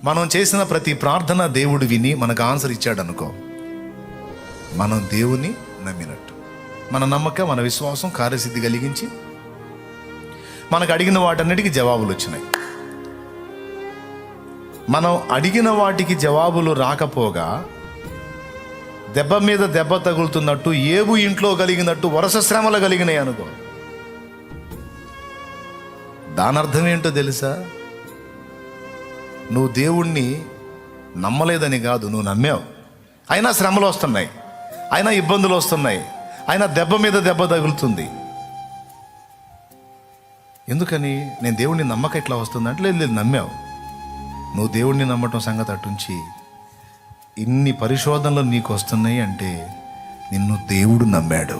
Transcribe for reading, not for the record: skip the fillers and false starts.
మనం చేసిన ప్రతి ప్రార్థన దేవుడు విని మనకు ఆన్సర్ ఇచ్చాడు అనుకో, మనం దేవుని నమ్మినట్టు. మన నమ్మకం, మన విశ్వాసం కార్యసిద్ధి కలిగించి మనకు అడిగిన వాటన్నిటికీ జవాబులు వచ్చినాయి. మనం అడిగిన వాటికి జవాబులు రాకపోగా దెబ్బ మీద దెబ్బ తగులుతున్నట్టు, ఏబు ఇంట్లో కలిగినట్టు వరుస శ్రమలు కలిగినాయి అనుకో, దాని అర్థం ఏంటో తెలుసా? నువ్వు దేవుణ్ణి నమ్మలేదని కాదు, నువ్వు నమ్మావు. అయినా శ్రమలు వస్తున్నాయి, అయినా ఇబ్బందులు వస్తున్నాయి, అయినా దెబ్బ మీద దెబ్బ తగులుతుంది. ఎందుకని? నేను దేవుణ్ణి నమ్మక ఇట్లా వస్తుందంటే, లేదు నమ్మావు. నువ్వు దేవుణ్ణి నమ్మటం సంగతి అటుంచి, ఇన్ని పరిశోధనలు నీకు వస్తున్నాయి అంటే నిన్ను దేవుడు నమ్మాడు.